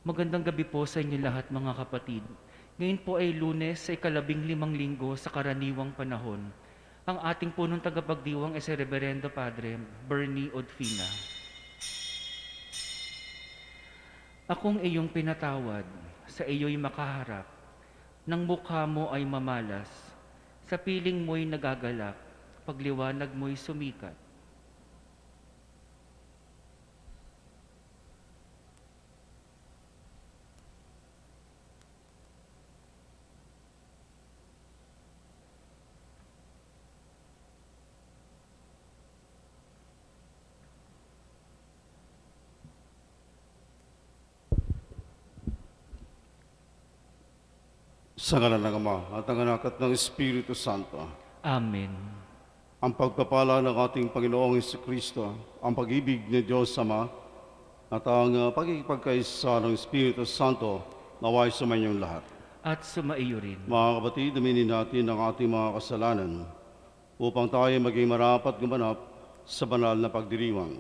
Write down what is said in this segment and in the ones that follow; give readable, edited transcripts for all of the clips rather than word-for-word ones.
Magandang gabi po sa inyo lahat mga kapatid. Ngayon po ay Lunes sa ika-15 linggo sa karaniwang panahon. Ang ating punong tagapagdiwang ay si Reverendo Padre Bernie Odfina. Akong iyong pinatawad, sa iyo'y makaharap. Nang mukha mo ay mamalas, sa piling mo'y nagagalak, pagliwanag mo'y sumikat. Sa ngalan ng Ama at ng Anak at ng Espiritu Santo, Amen. ang pagpapala ng ating Panginoong Jesucristo, ang pag-ibig ni Diyos Ama, at ang pagkikipagkaisa ng Espiritu Santo naway sa inyong lahat. At sumaiyo rin. Mga kapatid, aminin natin ang ating mga kasalanan upang tayo maging marapat gumanap sa banal na pagdiriwang.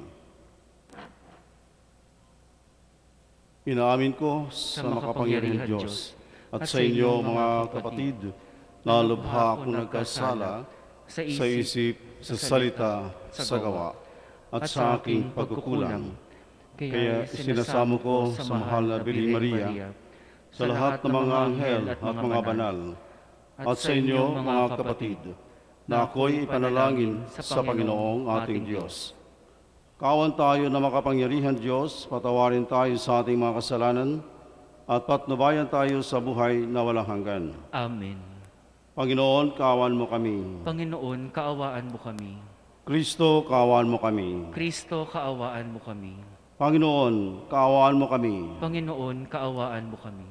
Inaamin ko sa makapangyarihang Diyos at sa inyo, mga kapatid, na lubha akong nagkasala sa isip, sa salita, sa gawa, at sa aking pagkukulang. Kaya sinasamo ko sa mahal na Birheng Maria, sa lahat ng mga anghel at mga banal, at sa inyo, mga kapatid, na ako'y ipanalangin sa Panginoong ating Diyos. Kawan tayo na makapangyarihan Diyos, patawarin tayo sa ating mga kasalanan, at patnubayan tayo sa buhay na walang hanggan. Amen. Panginoon, kawan mo kami. Panginoon, kaawaan mo kami. Kristo, kawan mo kami. Kristo, kaawaan mo kami. Panginoon, kaawaan mo kami. Panginoon, kaawaan mo kami.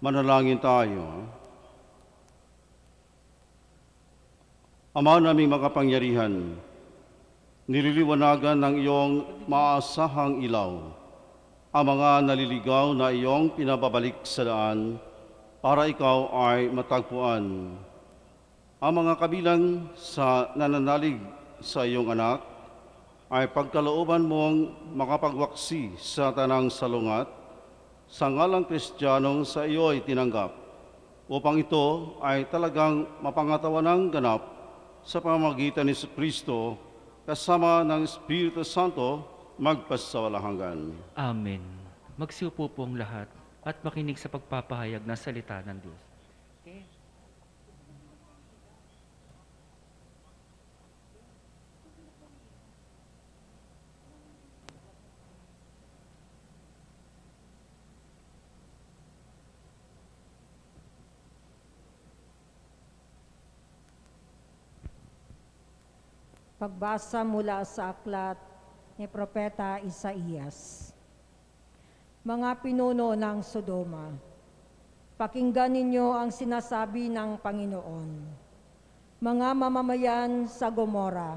Manalangin tayo. Ama naming makapangyarihan, nililiwanagan ng iyong maasahang ilaw ang mga naliligaw na iyong pinababalik sa daan para ikaw ay matagpuan. Ang mga kabilang sa nananalig sa iyong anak ay pagkalooban mong makapagwaksi sa tanang salungat sa ngalang Kristiyanong sa iyo ay tinanggap, upang ito ay talagang mapangatawan ng ganap sa pamamagitan ni Kristo kasama ng Espiritu Santo magpasawalang hanggan. Amen. Magsiupo po ang lahat at makinig sa pagpapahayag na salita ng Diyos. Pagbasa mula sa aklat ni Propeta Isaías. Mga pinuno ng Sodoma, pakinggan ninyo ang sinasabi ng Panginoon. Mga mamamayan sa Gomora,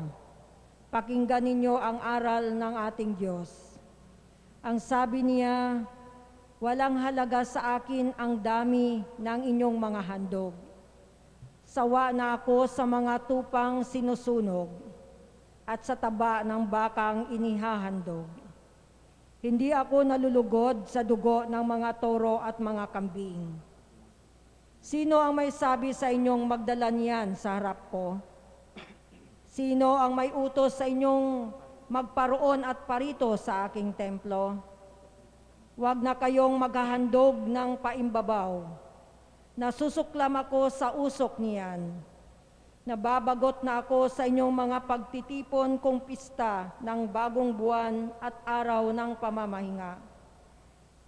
pakinggan ninyo ang aral ng ating Diyos. Ang sabi niya, walang halaga sa akin ang dami ng inyong mga handog. Sawa na ako sa mga tupang sinusunog at sa taba ng bakang inihahandog. Hindi ako nalulugod sa dugo ng mga toro at mga kambing. Sino ang may sabi sa inyong magdala niyan sa harap ko? Sino ang may utos sa inyong magparoon at parito sa aking templo? Huwag na kayong maghahandog ng paimbabaw. Nasusuklam ako sa usok niyan. Nababagot na ako sa inyong mga pagtitipon kong pista ng bagong buwan at araw ng pamamahinga.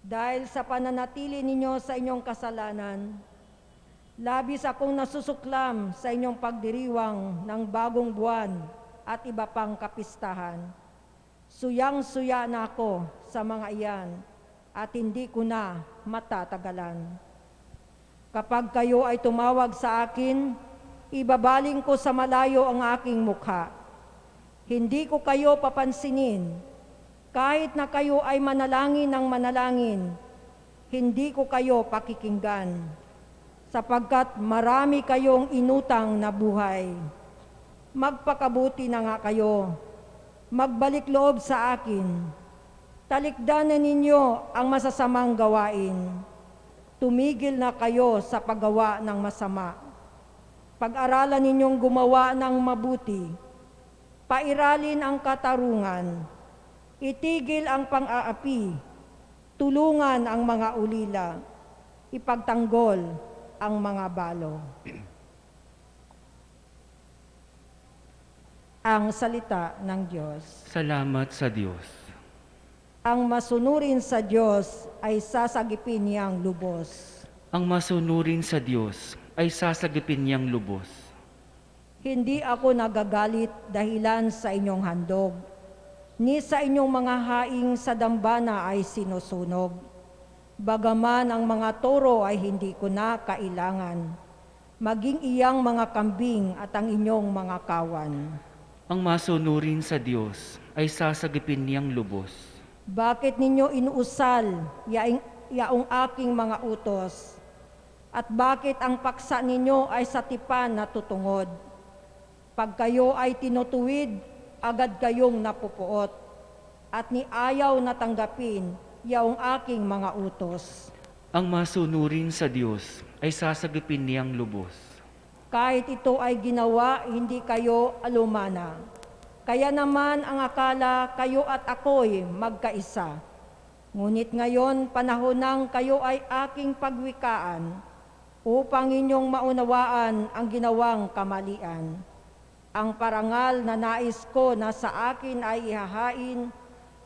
Dahil sa pananatili ninyo sa inyong kasalanan, labis akong nasusuklam sa inyong pagdiriwang ng bagong buwan at iba pang kapistahan. Suyang-suya na ako sa mga iyan at hindi ko na matatagalan. Kapag kayo ay tumawag sa akin, ibabaling ko sa malayo ang aking mukha. Hindi ko kayo papansinin. Kahit na kayo ay manalangin ng manalangin, hindi ko kayo pakikinggan. Sapagkat marami kayong inutang na buhay. Magpakabuti na nga kayo. Magbalik loob sa akin. Talikdanan ninyo ang masasamang gawain. Tumigil na kayo sa paggawa ng masama. Pag-aralan ninyong gumawa ng mabuti. Pairalin ang katarungan. Itigil ang pang-aapi. Tulungan ang mga ulila. Ipagtanggol ang mga balo. Ang salita ng Diyos. Salamat sa Diyos. Ang masunurin sa Diyos ay sasagipin niyang lubos. Ang masunurin sa Diyos ay sasagipin niyang lubos. Hindi ako nagagalit dahilan sa inyong handog, ni sa inyong mga haing sa dambana ay sinusunog. Bagaman ang mga toro ay hindi ko na kailangan, maging iyang mga kambing at ang inyong mga kawan. Ang masunurin sa Diyos ay sasagipin niyang lubos. Bakit ninyo inuusal yaong aking mga utos? At bakit ang paksa ninyo ay sa tipan na tutungod? Pag kayo ay tinutuwid, agad kayong napupuot. At ni ayaw na tanggapin yaong aking mga utos. Ang masunurin sa Diyos ay sasagipin niyang lubos. Kahit ito ay ginawa, hindi kayo alumana. Kaya naman ang akala kayo at ako'y magkaisa. Ngunit ngayon, panahon nang kayo ay aking pagwikaan upang inyong maunawaan ang ginawang kamalian. Ang parangal na nais ko na sa akin ay ihahain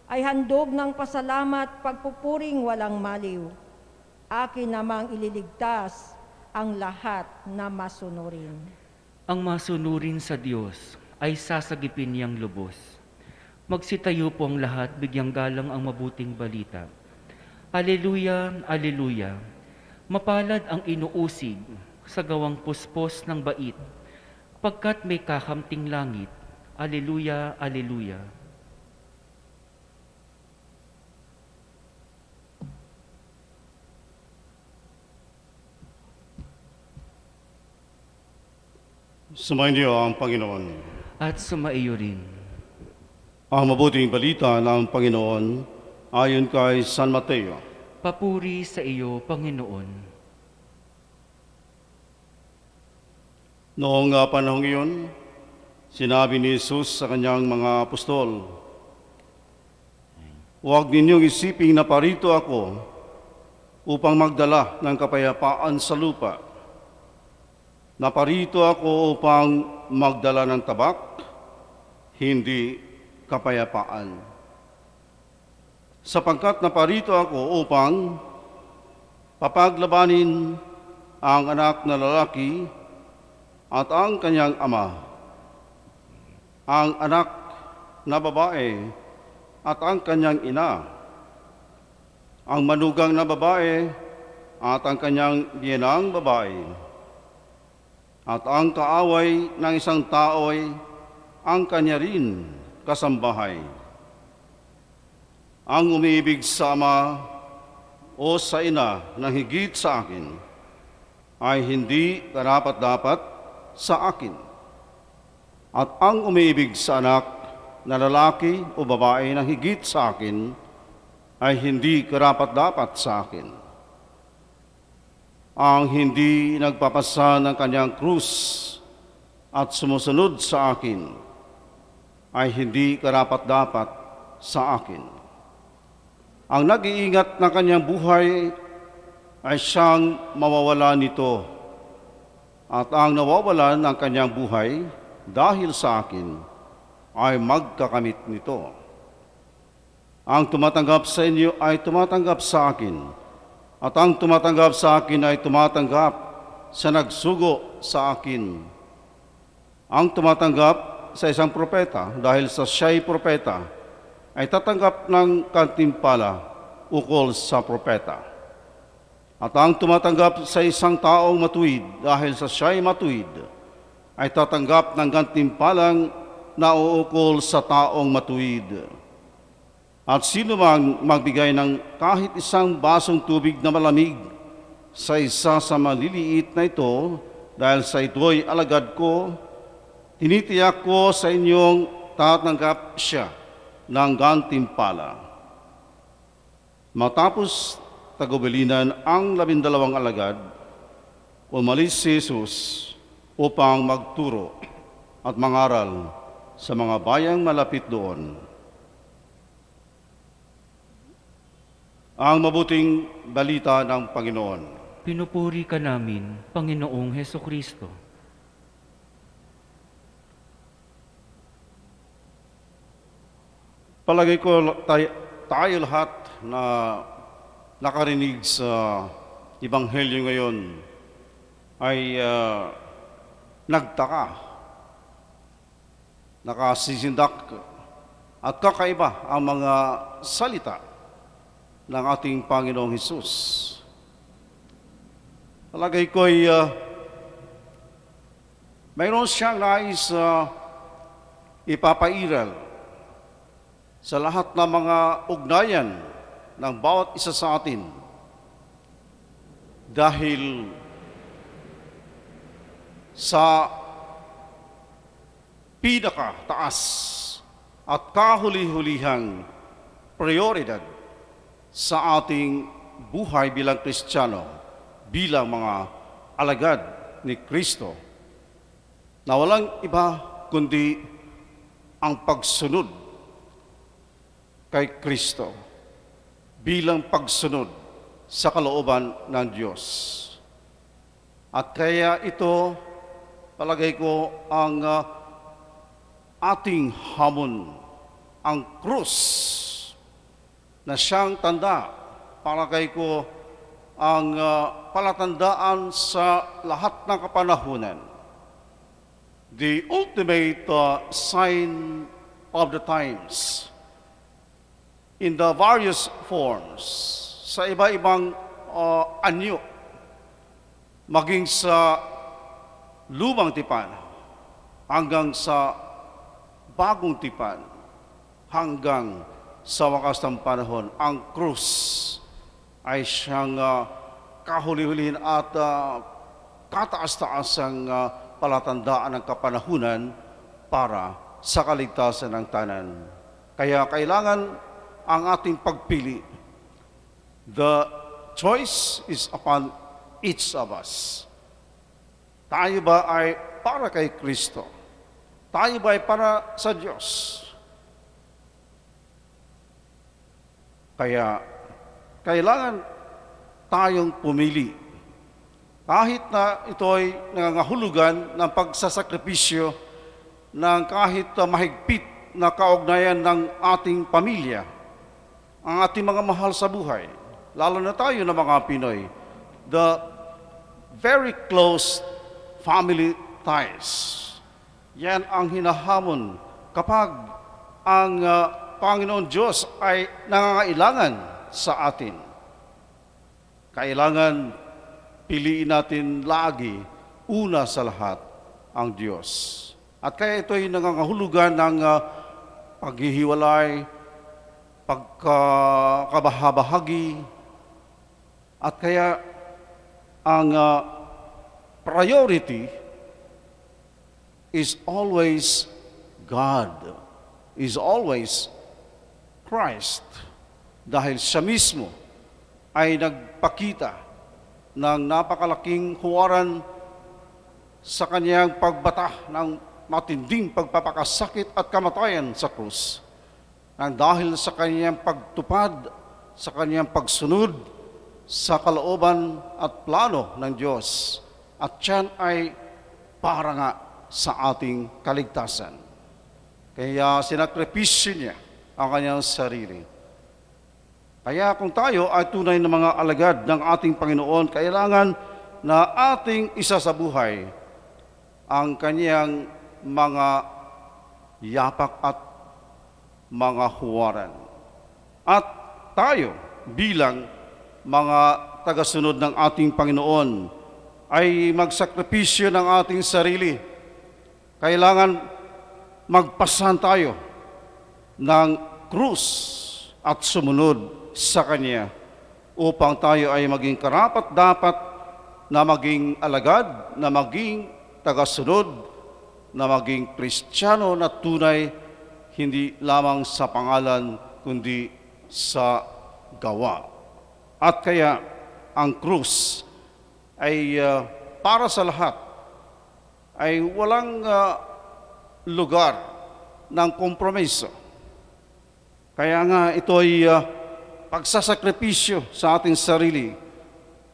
ay handog ng pasalamat pagpupuring walang maliw. Akin namang ililigtas ang lahat na masunurin. Ang masunurin sa Diyos ay sasagipin niyang lubos. Magsitayo po ang lahat, bigyang galang ang mabuting balita. Aleluya, aleluya. Mapalad ang inuusig sa gawang puspos ng bait, pagkat may kakamting langit. Aleluya, aleluya. Sumainyo ang Panginoon. At sumaiyo rin. Ang mabuting balita ng Panginoon ayon kay San Mateo. Papuri sa iyo, Panginoon. Noong panahong iyon, sinabi ni Jesus sa kanyang mga apostol, "Huwag ninyong isiping na parito ako upang magdala ng kapayapaan sa lupa. Naparito ako upang magdala ng tabak, hindi kapayapaan. Sapagkat naparito ako upang papaglabanin ang anak na lalaki at ang kanyang ama, ang anak na babae at ang kanyang ina, ang manugang na babae at ang kanyang biyenang babae, at ang kaaway ng isang tao ay ang kanya rin kasambahay. Ang umiibig sa ama o sa ina na higit sa akin ay hindi karapat-dapat sa akin. At ang umiibig sa anak na lalaki o babae na higit sa akin ay hindi karapat-dapat sa akin. Ang hindi nagpapasa ng kanyang krus at sumusunod sa akin ay hindi karapat-dapat sa akin. Ang nag-iingat ng kanyang buhay ay siyang mawawala nito, at ang nawawalan ng kanyang buhay dahil sa akin ay magkakamit nito. Ang tumatanggap sa inyo ay tumatanggap sa akin, at ang tumatanggap sa akin ay tumatanggap sa nagsugo sa akin. Ang tumatanggap sa isang propeta dahil sa siya'y propeta ay tatanggap ng kantimpala ukol sa propeta. At ang tumatanggap sa isang taong matuwid dahil sa siya'y matuwid ay tatanggap ng gantimpalang nauukol sa taong matuwid. At sino mang magbigay ng kahit isang basong tubig na malamig sa isa sa maliliit na ito, dahil sa ito'y alagad ko, tinitiyak ko sa inyong tatanggap siya ng gantimpala. Matapos tagubilinan ang 12 alagad, umalis si Jesus upang magturo at mangaral sa mga bayang malapit doon. Ang mabuting balita ng Panginoon. Pinupuri ka namin, Panginoong Heso Kristo. Palagay ko tayo lahat na nakarinig sa Ebanghelyo ngayon ay nagtaka, nakasisindak at kakaiba ang mga salita ng ating Panginoong Hesus. Palagay ko ay mayroon siyang nais ipapairal sa lahat ng mga ugnayan ng bawat isa sa atin. Dahil sa pinakataas at kahuli-hulihang prioridad sa ating buhay bilang Kristiyano, bilang mga alagad ni Kristo, na walang iba kundi ang pagsunod kay Kristo bilang pagsunod sa kalooban ng Diyos. At kaya ito, palagay ko, ang ating hamon, ang krus na siyang tanda, palagay ko, ang palatandaan sa lahat ng kapanahunan. The ultimate sign of the times in the various forms, sa iba-ibang anyo, maging sa lumang tipan hanggang sa bagong tipan, hanggang sa wakas ng panahon, ang krus ay siyang kahuli-hulihin at kataas-taasang palatandaan ng kapanahunan para sa kaligtasan ng tanan. Kaya kailangan ang ating pagpili. The choice is upon each of us. Tayo ba ay para kay Kristo? Tayo ba ay para sa Diyos? Kaya kailangan tayong pumili. Kahit na ito ay nangangahulugan ng pagsasakripisyo ng kahit mahigpit na kaugnayan ng ating pamilya, ang ating mga mahal sa buhay, lalo na tayo na mga Pinoy, the very close family ties. Yan ang hinahamon kapag ang Panginoon Diyos ay nangangailangan sa atin. Kailangan piliin natin lagi, una sa lahat, ang Diyos. At kaya ito ay nangangahulugan ng paghihiwalay, pagkakabahabahagi, at kaya ang priority is always God, is always Christ, dahil siya mismo ay nagpakita ng napakalaking huwaran sa kanyang pagbata ng matinding pagpapakasakit at kamatayan sa krus. Nang dahil sa kanyang pagtupad, sa kanyang pagsunod sa kalooban at plano ng Diyos. At yan ay para nga sa ating kaligtasan. Kaya sinakripisyo niya ang kanyang sarili. Kaya kung tayo ay tunay na mga alagad ng ating Panginoon, kailangan na ating isa sa buhay ang kanyang mga yapak at mga huwaran. At tayo bilang mga tagasunod ng ating Panginoon ay magsakripisyo ng ating sarili. Kailangan magpasan tayo ng krus at sumunod sa Kanya upang tayo ay maging karapat-dapat na maging alagad, na maging tagasunod, na maging Kristiyano na tunay, hindi lamang sa pangalan, kundi sa gawa. At kaya ang krus ay para sa lahat, ay walang lugar ng kompromiso. Kaya nga ito ay pagsasakripisyo sa ating sarili,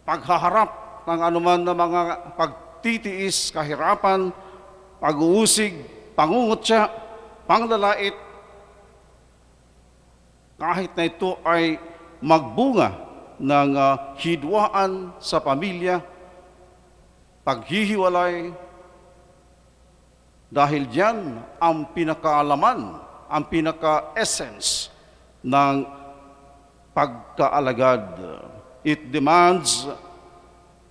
paghaharap ng anuman na mga pagtitiis, kahirapan, pag-uusig, pangungutya, panglalait, kahit na ito ay magbunga ng hidwaan sa pamilya, paghihiwalay, dahil diyan ang pinakaalaman, ang pinaka-essence ng pagkaalagad. It demands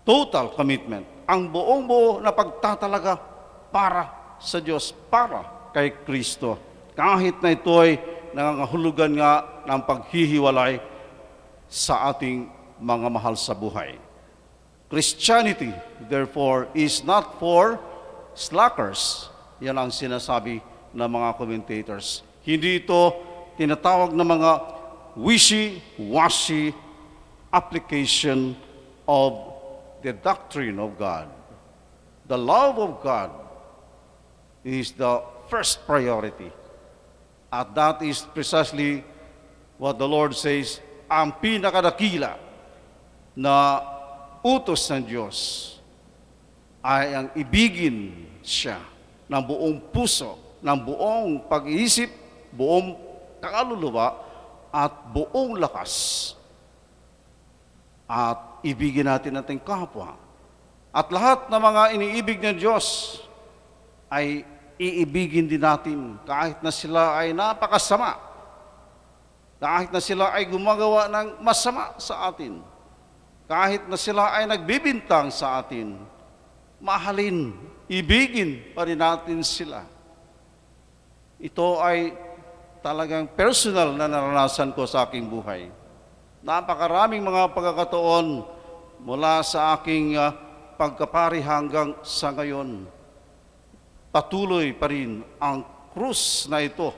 total commitment, ang buong-buo na pagtatalaga para sa Diyos, para kay Kristo. Kahit na ito ay nangangahulugan nga ng paghihiwalay sa ating mga mahal sa buhay. Christianity, therefore, is not for slackers. Yan ang sinasabi ng mga commentators. Hindi ito tinatawag na mga wishy-washy application of the doctrine of God. The love of God is the first priority. At that is precisely what the Lord says, ang pinakadakila na utos ng Diyos ay ang ibigin siya ng buong puso, ng buong pag-iisip, buong kaluluwa, at buong lakas. At ibigin natin ating kapwa. At lahat ng mga iniibig ng Diyos ay iibigin din natin kahit na sila ay napakasama. Kahit na sila ay gumagawa ng masama sa atin, kahit na sila ay nagbibintang sa atin, mahalin, ibigin pa rin natin sila. Ito ay talagang personal na naranasan ko sa aking buhay. Napakaraming mga pagkakataon mula sa aking pagkapari hanggang sa ngayon. Patuloy pa rin ang krus na ito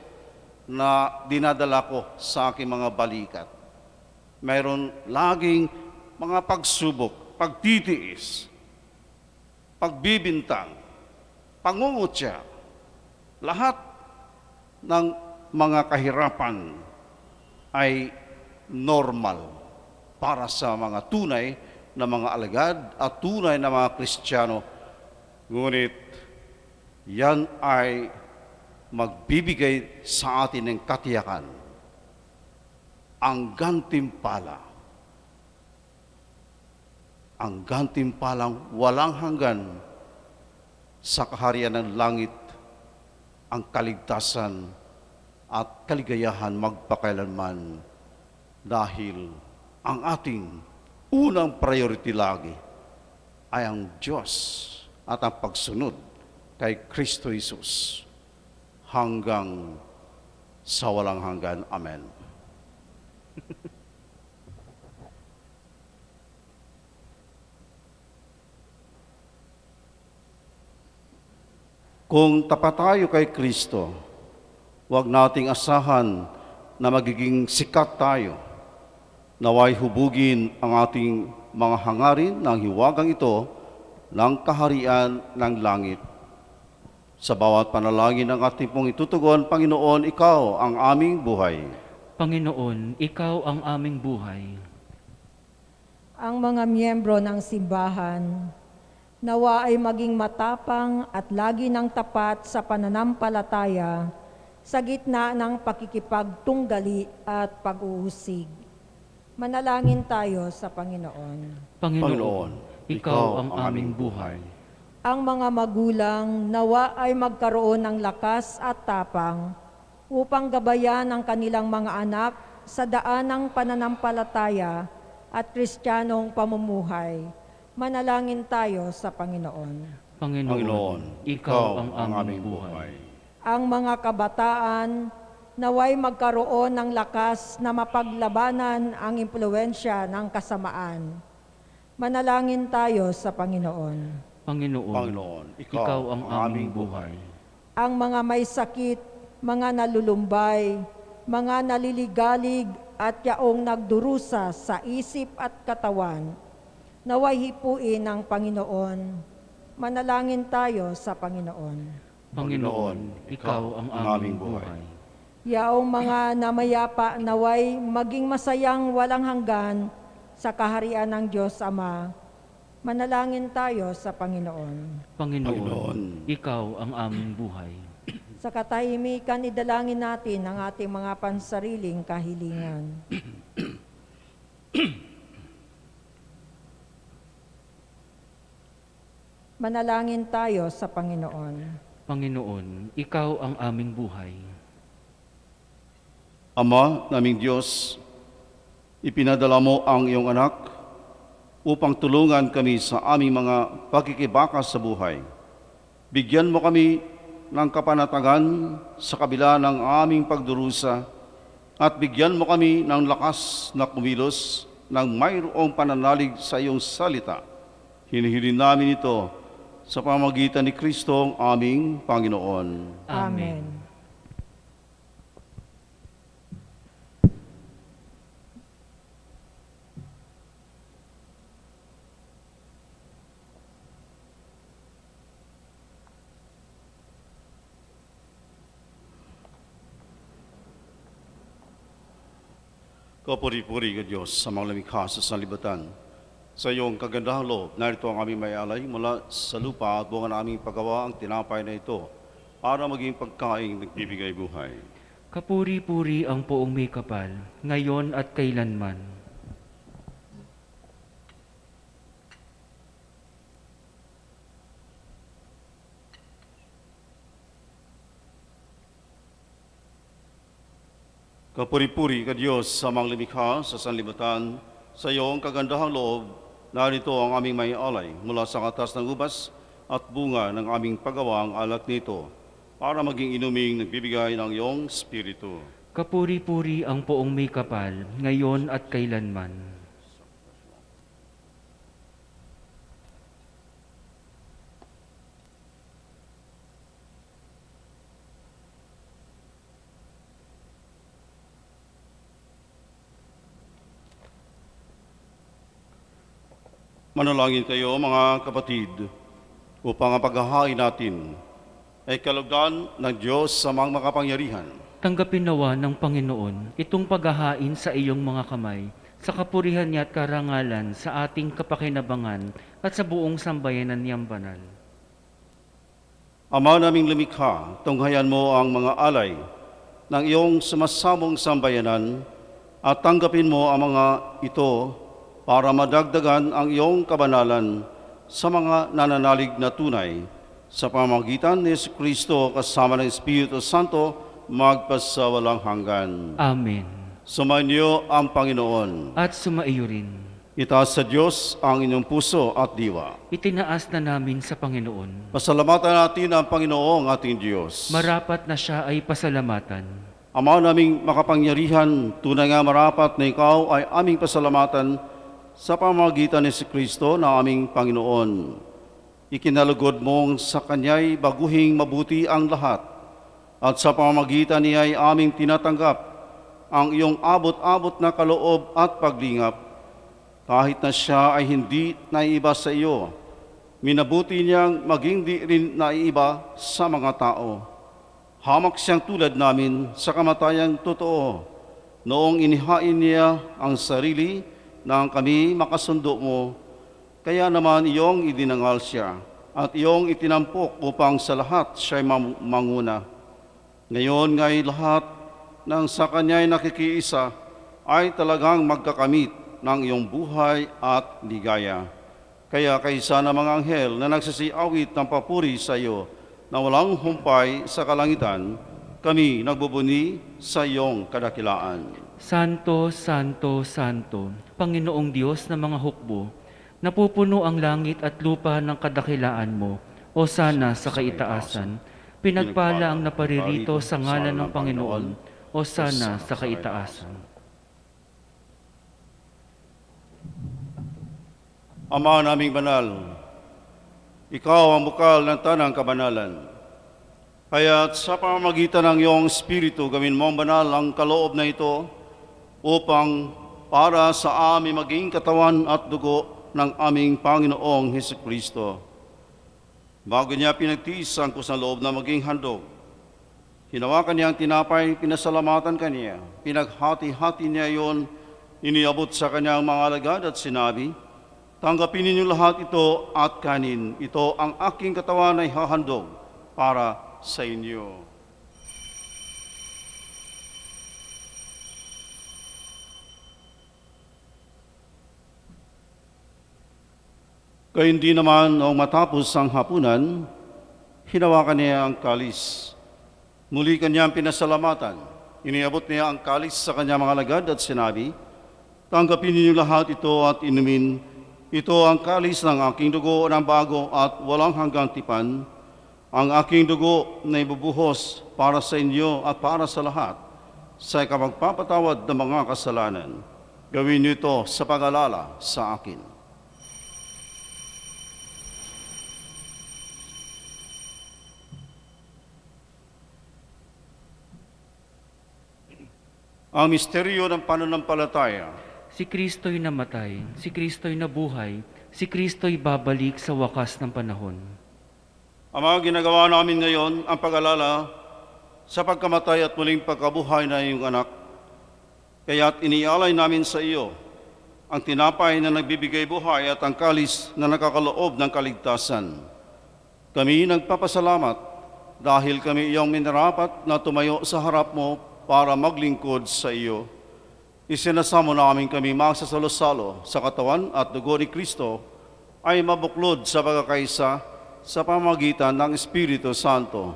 na dinadala ko sa aking mga balikat. Mayroon laging mga pagsubok, pagtitiis, pagbibintang, pangungutya, lahat ng mga kahirapan ay normal para sa mga tunay na mga alagad at tunay na mga Kristiyano. Ngunit yan ay magbibigay sa atin ng katiyakan, ang gantimpalang walang hanggan sa kaharian ng langit, ang kaligtasan at kaligayahan magpakailanman, dahil ang ating unang priority lagi ay ang Diyos at ang pagsunod kay Kristo Jesus hanggang sa walang hanggan. Amen. Kung tapat tayo kay Kristo, huwag nating asahan na magiging sikat tayo. Naway hubugin ang ating mga hangarin ng hiwagang ito ng kaharian ng langit. Sa bawat panalangin ng ating pong itutugon, Panginoon, Ikaw ang aming buhay. Panginoon, Ikaw ang aming buhay. Ang mga miyembro ng simbahan, nawa ay maging matapang at lagi ng tapat sa pananampalataya sa gitna ng pakikipagtunggali at pag-uusig. Manalangin tayo sa Panginoon. Panginoon, Ikaw ang aming buhay. Ang mga magulang nawa ay magkaroon ng lakas at tapang upang gabayan ang kanilang mga anak sa daan ng pananampalataya at Kristiyanong pamumuhay. Manalangin tayo sa Panginoon. Panginoon, Ikaw ang aming buhay. Ang mga kabataan naway magkaroon ng lakas na mapaglabanan ang impluwensya ng kasamaan. Manalangin tayo sa Panginoon. Panginoon, Ikaw ang aming buhay. Ang mga may sakit, mga nalulumbay, mga naliligalig at yaong nagdurusa sa isip at katawan, naway hipuin ng Panginoon. Manalangin tayo sa Panginoon. Panginoon, Ikaw ang aming buhay. Yaong mga namayapa naway maging masayang walang hanggan sa kaharian ng Diyos Ama. Manalangin tayo sa Panginoon. Panginoon, Ikaw ang aming buhay. Sa katahimikan, idalangin natin ang ating mga pansariling kahilingan. Manalangin tayo sa Panginoon. Panginoon, Ikaw ang aming buhay. Ama naming Diyos, ipinadala mo ang iyong anak upang tulungan kami sa aming mga pagkikibaka sa buhay. Bigyan mo kami ng kapanatagan sa kabila ng aming pagdurusa at bigyan mo kami ng lakas na kumilos ng mayroong pananalig sa iyong salita. Hinihilin namin ito sa pamamagitan ni Kristo ang aming Panginoon. Amen. Kapuri-puri ka Diyos sa mga lumikha sa sanlibutan. Sa iyong kagandahang loob, narito ang aming may alay mula sa lupa at bunga ng aming paggawa ang tinapay na ito para maging pagkaing nagbibigay buhay. Kapuri-puri ang poong may kapal, ngayon at kailanman. Kapuri-puri ka Diyos sa mga lumikha sa sanlibutan. Sa iyong kagandahang loob, narito ang aming may alay mula sa katas ng ubas at bunga ng aming paggawa ang alak nito para maging inuming nagbibigay ng iyong Espiritu. Kapuri-puri ang poong may kapal, ngayon at kailanman. Manalangin kayo mga kapatid upang ang paghahain natin ay kalugdan ng Diyos sa mga makapangyarihan. Tanggapin nawa ng Panginoon itong paghahain sa iyong mga kamay, sa kapurihan niya at karangalan sa ating kapakinabangan at sa buong sambayanan niyang banal. Ama naming lumikha, tunghayan mo ang mga alay ng iyong sumasamong sambayanan at tanggapin mo ang mga ito para madagdagan ang iyong kabanalan sa mga nananalig na tunay sa pamamagitan ni Kristo kasama ng Espiritu Santo magpasawalang hanggan. Amen. Sumainyo ang Panginoon. At sumaiyo rin. Itaas sa Diyos ang inyong puso at diwa. Itinaas na namin sa Panginoon. Pasalamatan natin ang Panginoong ating Diyos. Marapat na siya ay pasalamatan. Ama naming makapangyarihan, tunay nga marapat na ikaw ay aming pasalamatan sa pamamagitan ni Kristo na aming Panginoon. Ikinalugod mong sa Kanya'y baguhing mabuti ang lahat at sa pamamagitan niya ay aming tinatanggap ang iyong abot-abot na kaloob at paglingap. Kahit na siya ay hindi naiiba sa iyo, minabuti niyang maging di rin naiiba sa mga tao. Hamak siyang tulad namin sa kamatayang totoo, noong inihain niya ang sarili nang kami makasundo mo. Kaya naman iyong idinangal siya at iyong itinampok upang sa lahat siya'y manguna. Ngayon nga'y lahat ng sa Kanya'y nakikiisa ay talagang magkakamit ng iyong buhay at ligaya. Kaya kaysa ng mga anghel na nagsisiawit ng papuri sa iyo na walang humpay sa kalangitan, kami nagbubuni sa iyong kadakilaan. Santo, Santo, Santo, Panginoong Diyos ng mga hukbo, napupuno ang langit at lupa ng kadakilaan mo, o sana sa kaitaasan. Pinagpala ang naparirito sa ngalan ng Panginoon, o sana sa kaitaasan. Ama naming banal, ikaw ang bukal ng tanang kabanalan. Kaya't sa pamamagitan ng iyong Espiritu, gawin mo banal ang kaloob na ito upang para sa amin maging katawan at dugo ng aming Panginoong Hesukristo. Bago niya pinagtiis ang kusang loob na maging handog, hinawakan niya ang tinapay, pinasalamatan kaniya, pinaghati-hati niya iyon, iniabot sa kanyang mga alagad at sinabi, "Tanggapin ninyo lahat ito at kanin. Ito ang aking katawan ay hahandog para sa inyo." Gayun din naman, noong matapos ang hapunan, hinawakan niya ang kalis. Muli kanyang pinasalamatan. Iniabot niya ang kalis sa kanyang mga alagad at sinabi, "Tanggapin ninyo lahat ito at inumin. Ito ang kalis ng aking dugo ng bago at walang hanggang tipan. Ang aking dugo na ibubuhos para sa inyo at para sa lahat sa ikapagpapatawad ng mga kasalanan. Gawin niyo ito sa pag-alala sa akin." Ang misteryo ng pananampalataya. Si Kristo'y namatay, si Kristo'y nabuhay, si Kristo'y babalik sa wakas ng panahon. Ama, ginagawa namin ngayon ang pag-alala sa pagkamatay at muling pagkabuhay na iyong anak. Kaya't inialay namin sa iyo ang tinapay na nagbibigay buhay at ang kalis na nakakaloob ng kaligtasan. Kami nagpapasalamat dahil kami iyong minarapat na tumayo sa harap mo para maglingkod sa iyo. Isinasamo namin kami magsasalo-salo sa katawan at dugo ni Kristo ay mabuklod sa pagkakaisa sa pamamagitan ng Espiritu Santo.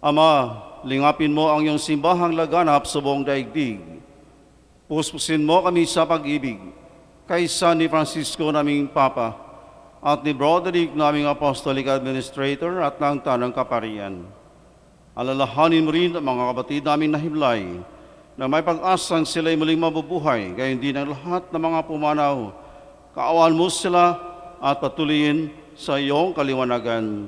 Ama, lingapin mo ang iyong simbahang laganap sa buong daigdig. Puspusin mo kami sa pag-ibig, kaysa ni Francisco naming Papa at ni Broderick naming Apostolic Administrator at ng Tanang Kaparian. Alalahanin mo rin ang mga kapatid namin na himlay na may pag-asang sila'y muling mabubuhay, gayon din ang lahat ng mga pumanaw. Kaawaan mo sila at patuloyin sa iyong kaliwanagan.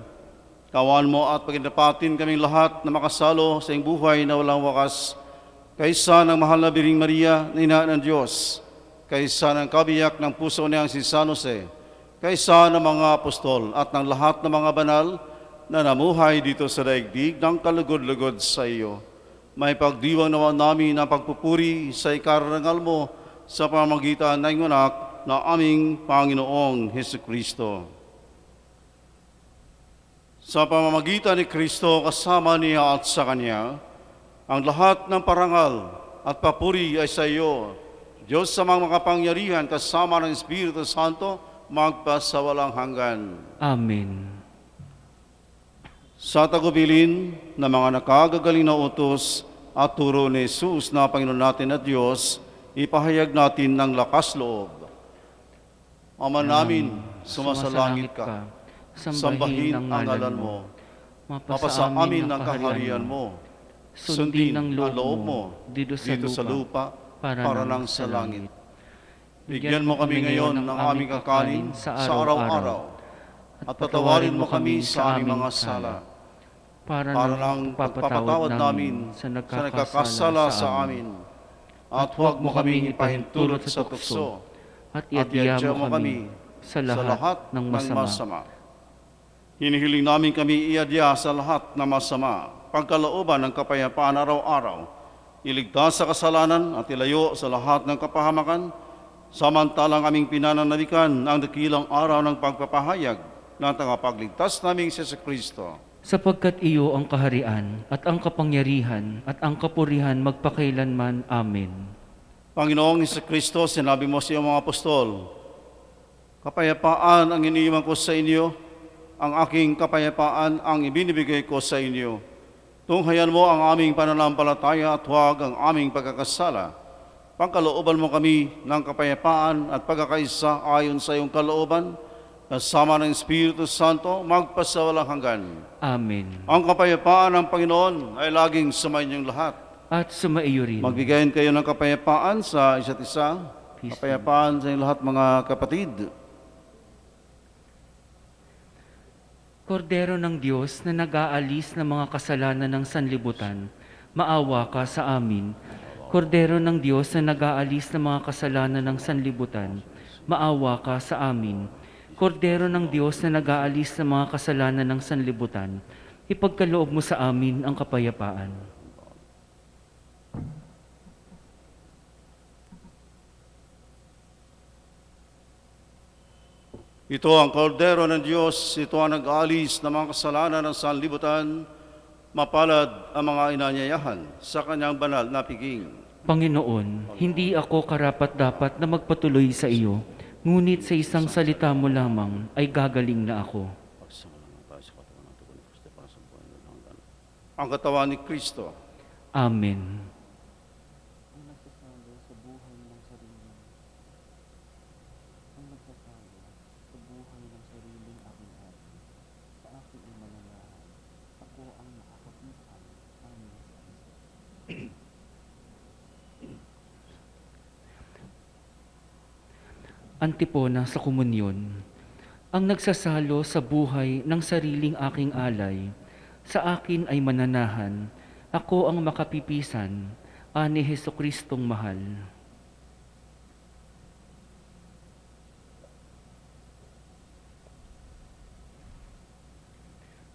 Kaawaan mo at pagdapatin kaming lahat na makasalo sa iyong buhay na walang wakas, kaysa ng mahal na Biring Maria, na Ina ng Diyos, kaysa ng kabiyak ng puso niyang si San Jose, kaysa ng mga apostol at ng lahat ng mga banal na namuhay dito sa daigdig ng kalugod-lugod sa iyo. May pagdiwang naman namin ang pagpupuri sa ikarangal mo sa pamamagitan ng iyong anak na aming Panginoong Hesukristo. Sa pamamagitan ni Kristo kasama niya at sa Kanya, ang lahat ng parangal at papuri ay sa iyo, Diyos sa mga makapangyarihan kasama ng Espiritu Santo, magpasawalang hanggan. Amen. Sa tagubilin ng mga nakagagaling na utos at turo ni Jesus na Panginoon natin at Diyos, ipahayag natin ng lakas loob. Ama namin, sumasalangit ka, sambahin ang ngalan mo, mapasa amin ang kaharian mo, sundin ang loob mo dito sa lupa para nang sa langit. Bigyan mo kami ngayon ng aming kakanin sa araw-araw, at patawarin mo kami sa aming mga sala, para ng pagpapatawad namin sa nagkakasala sa amin. At huwag mo kaming ipahintulot sa tukso, at iadya mo kami sa lahat ng masama. Hinihiling namin kami iadya sa lahat ng masama, pagkalooban ng kapayapaan araw-araw, iligtas sa kasalanan at ilayo sa lahat ng kapahamakan, samantalang aming pinananabikan ang dakilang araw ng pagpapahayag ng tagapagligtas naming si Kristo. Sapagkat iyo ang kaharian at ang kapangyarihan at ang kapurihan magpakailanman. Amen. Panginoong Kristo, sinabi mo sa iyong mga apostol, "Kapayapaan ang iniiwan ko sa inyo, ang aking kapayapaan ang ibinibigay ko sa inyo. Tunghayan mo ang aming pananampalataya at huwag ang aming pagkakasala. Pagkalooban mo kami ng kapayapaan at pagkakaisa ayon sa iyong kalooban, kasama ng Espiritu Santo, magpasawalang hanggan. Amen. Ang kapayapaan ng Panginoon ay laging sumayinyong lahat. At sumaiyo rin. Magbigayin kayo ng kapayapaan sa isa't isa. Peace. Kapayapaan sa inyong lahat, mga kapatid. Kordero ng Diyos na nag-aalis ng mga kasalanan ng sanlibutan, maawa ka sa amin. Kordero ng Diyos na nag-aalis ng mga kasalanan ng sanlibutan, maawa ka sa amin. Kordero ng Diyos na nag-aalis ng mga kasalanan ng sanlibutan, ipagkaloob mo sa amin ang kapayapaan. Ito ang kordero ng Diyos, ito ang nag-aalis ng mga kasalanan ng sanlibutan, mapalad ang mga inanyayahan sa kanyang banal na piging. Panginoon, hindi ako karapat-dapat na magpatuloy sa iyo, ngunit sa isang salita mo lamang ay gagaling na ako. Ang katawan ni Kristo. Amen. Antipona sa komunyon. Ang nagsasalo sa buhay ng sariling aking alay, sa akin ay mananahan, ako ang makapipisan, ani Hesukristong mahal.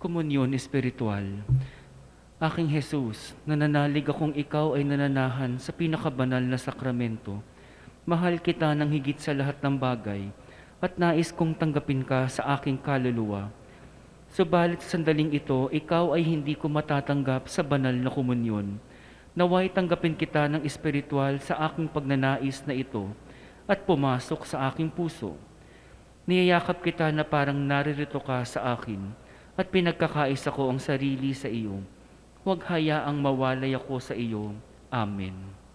Komunyon espiritual. Aking Jesus, nananalig akong ikaw ay nananahan sa pinakabanal na sakramento. Mahal kita ng higit sa lahat ng bagay at nais kong tanggapin ka sa aking kaluluwa. Subalit sa sandaling ito, ikaw ay hindi ko matatanggap sa banal na komunyon. Naway tanggapin kita ng espiritual sa aking pagnanais na ito at pumasok sa aking puso. Niyayakap kita na parang naririto ka sa akin at pinagkakaisa ko ang sarili sa iyo. Huwag hayaang mawalay ako sa iyo. Amen.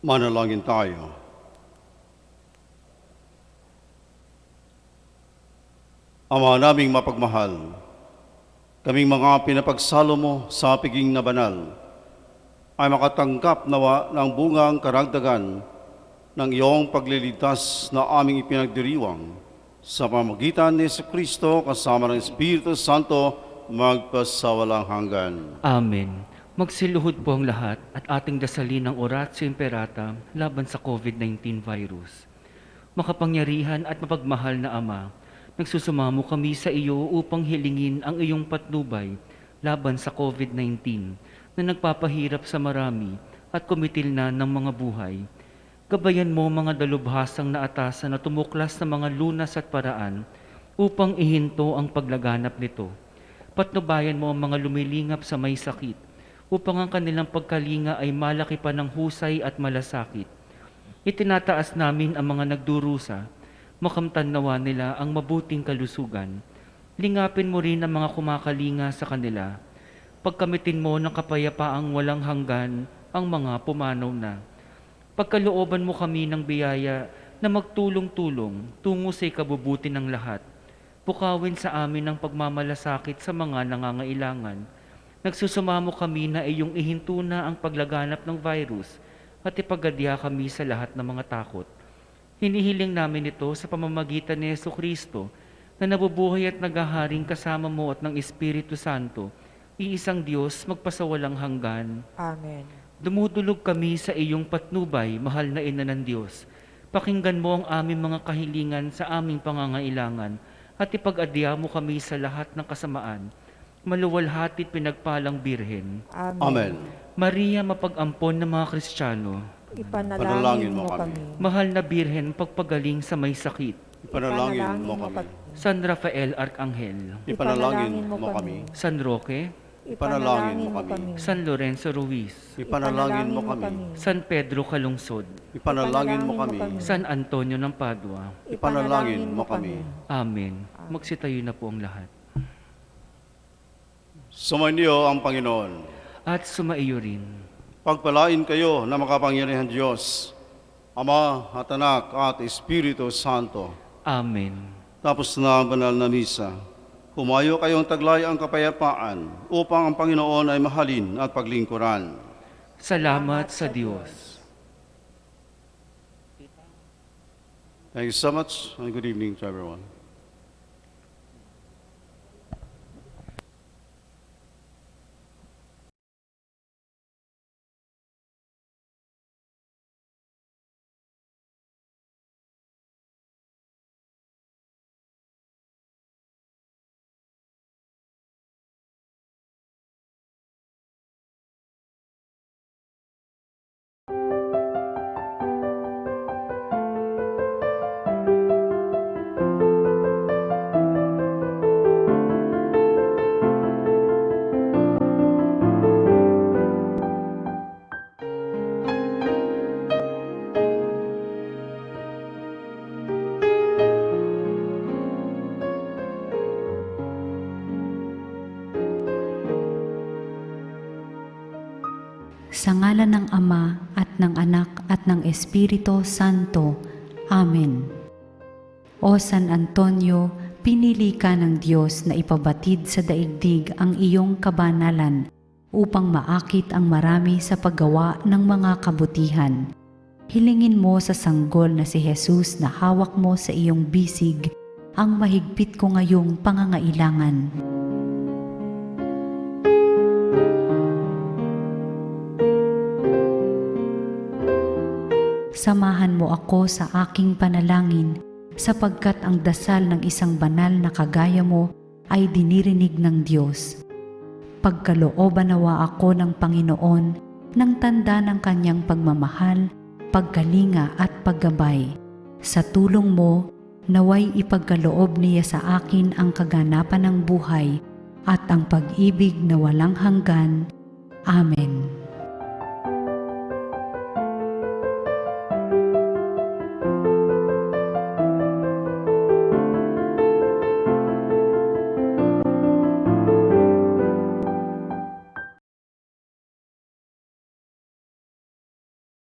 Manalangin tayo. Ama naming mapagmahal, kaming mga pinapagsalo mo sa piging na banal, ay makatanggap nawa ng bungang karagdagan ng iyong pagliligtas na aming ipinagdiriwang sa pamamagitan ni Jesucristo kasama ng Espiritu Santo magpasawalang hanggan. Amen. Magsiluhod po ang lahat at ating dasalin ang Oratio Imperata laban sa COVID-19 virus. Makapangyarihan at mapagmahal na Ama, nagsusumamo kami sa iyo upang hilingin ang iyong patnubay laban sa COVID-19 na nagpapahirap sa marami at kumitil na ng mga buhay. Gabayan mo mga dalubhasang na atasan na tumuklas sa mga lunas at paraan upang ihinto ang paglaganap nito. Patnubayan mo ang mga lumilingap sa may sakit upang ang kanilang pagkalinga ay malaki pa ng husay at malasakit. Itinataas namin ang mga nagdurusa, makamtan nawa nila ang mabuting kalusugan. Lingapin mo rin ang mga kumakalinga sa kanila. Pagkamitin mo ng kapayapaang walang hanggan ang mga pumanaw na. Pagkalooban mo kami ng biyaya na magtulong-tulong tungo sa ikabubuti ng lahat. Pukawin sa amin ang pagmamalasakit sa mga nangangailangan. Nagsusumamo kami na iyong ihinto na ang paglaganap ng virus at ipagadya kami sa lahat ng mga takot. Hinihiling namin ito sa pamamagitan ni Jesucristo na nabubuhay at naghaharing kasama mo at ng Espiritu Santo, iisang Diyos magpasawalang hanggan. Amen. Dumudulog kami sa iyong patnubay, mahal na Ina ng Diyos. Pakinggan mo ang aming mga kahilingan sa aming pangangailangan at ipag-adya mo kami sa lahat ng kasamaan. Maluwalhati't pinagpalang Birhen. Amen. Maria, mapag-ampon ng mga Kristiyano. Ipanalangin mo kami. Mahal na Birhen, pagpagaling sa may sakit. Ipanalangin mo kami. San Rafael Arcangel. Ipanalangin mo kami. San Roque. Ipanalangin mo kami. San Lorenzo Ruiz. Ipanalangin mo kami. San Pedro Calungsod. Ipanalangin mo kami. San Antonio ng Padua. Ipanalangin mo kami. Amen. Magsitayo na po ang lahat. Sumainyo ang Panginoon. At sumaiyo rin. Pagpalain kayo na makapangyarihan Diyos, Ama at Anak at Espiritu Santo. Amen. Tapos na ang banal na misa. Humayo kayong taglay ang kapayapaan upang ang Panginoon ay mahalin at paglingkuran. Salamat sa Diyos. Thank you so much and good evening to everyone. Sa ngalan ng Ama at ng Anak at ng Espiritu Santo. Amen. O San Antonio, pinili ka ng Diyos na ipabatid sa daigdig ang iyong kabanalan upang maakit ang marami sa paggawa ng mga kabutihan. Hilingin mo sa sanggol na si Jesus na hawak mo sa iyong bisig ang mahigpit ko ngayong pangangailangan. Samahan mo ako sa aking panalangin sapagkat ang dasal ng isang banal na kagaya mo ay dinirinig ng Diyos. Pagkalooban nawa ako ng Panginoon ng tanda ng kanyang pagmamahal, pagkalinga at paggabay. Sa tulong mo, naway ipagkaloob niya sa akin ang kaganapan ng buhay at ang pag-ibig na walang hanggan. Amen.